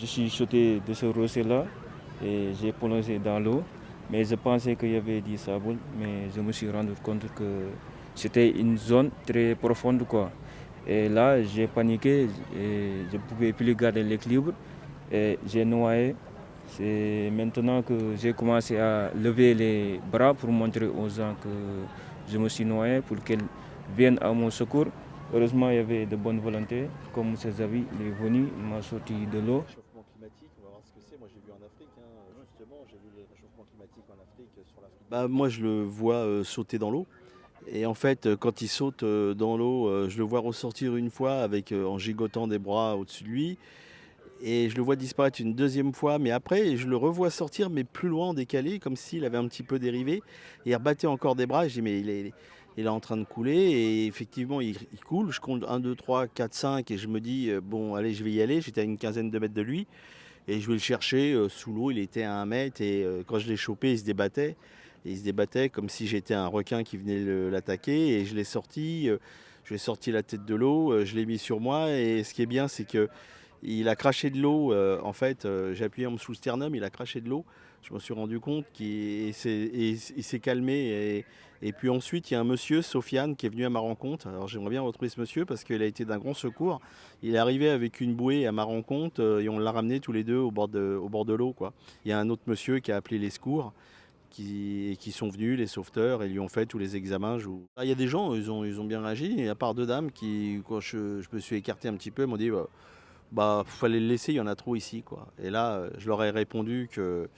Je suis sauté de ce rocher-là et j'ai plongé dans l'eau. Mais je pensais qu'il y avait du sable, mais je me suis rendu compte que c'était une zone très profonde, quoi. Et là, j'ai paniqué et je ne pouvais plus garder l'équilibre et j'ai noyé. C'est maintenant que j'ai commencé à lever les bras pour montrer aux gens que je me suis noyé pour qu'ils viennent à mon secours. Heureusement, il y avait de bonnes volontés. Comme ses amis, il est venu, il m'a sorti de l'eau. Réchauffement climatique, on va voir ce que c'est. Moi, j'ai vu en Afrique, justement, j'ai vu le réchauffement climatique en Afrique, sur l'Afrique. Bah, moi, je le vois sauter dans l'eau. Et en fait, quand il saute dans l'eau, je le vois ressortir une fois avec, en gigotant des bras au-dessus de lui. Et je le vois disparaître une deuxième fois, mais après, je le revois sortir, mais plus loin, en décalé, comme s'il avait un petit peu dérivé. Et il rebattait encore des bras. Et je dis, mais il est en train de couler. Et effectivement, il coule. Je compte un, 2, 3, 4, 5. Et je me dis, bon, allez, je vais y aller. J'étais à une quinzaine de mètres de lui. Et je vais le chercher sous l'eau. Il était à 1 mètre. Et quand je l'ai chopé, il se débattait. Et il se débattait comme si j'étais un requin qui venait l'attaquer. Et je l'ai sorti. Je lui ai sorti la tête de l'eau. Je l'ai mis sur moi. Et ce qui est bien, c'est que il a craché de l'eau, en fait, j'ai appuyé sous le sternum, il a craché de l'eau. Je me suis rendu compte il s'est calmé. Et puis ensuite, il y a un monsieur, Sofiane, qui est venu à ma rencontre. Alors j'aimerais bien retrouver ce monsieur parce qu'il a été d'un grand secours. Il est arrivé avec une bouée à ma rencontre et on l'a ramené tous les deux au bord de l'eau, quoi. Il y a un autre monsieur qui a appelé les secours. Qui sont venus, les sauveteurs, et lui ont fait tous les examens. Il y a des gens, ils ont bien réagi, et à part deux dames qui, quand je me suis écarté un petit peu, m'ont dit bah fallait le laisser, il y en a trop ici, quoi. Et là, je leur ai répondu que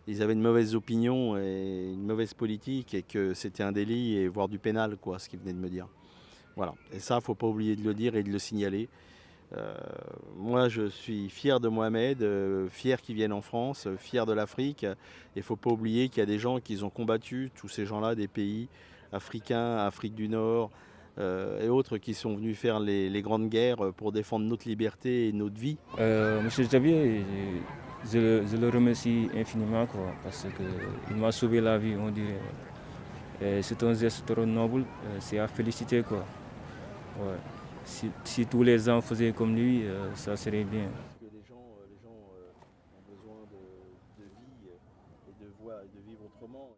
ils avaient une mauvaise opinion et une mauvaise politique et que c'était un délit et voire du pénal, quoi, ce qu'ils venaient de me dire. Voilà. Et ça, faut pas oublier de le dire et de le signaler. Euh, Moi, je suis fier de Mohamed, fier qu'ils viennent en France, fier de l'Afrique. Il faut pas oublier qu'il y a des gens qui ont combattu, tous ces gens-là, des pays africains, Afrique du Nord et autres, qui sont venus faire les grandes guerres pour défendre notre liberté et notre vie. Monsieur Xavier, je le remercie infiniment, quoi, parce qu'il m'a sauvé la vie, on dirait. Et c'est un geste trop noble, c'est à féliciter, quoi. Ouais. Si tous les gens faisaient comme lui, ça serait bien.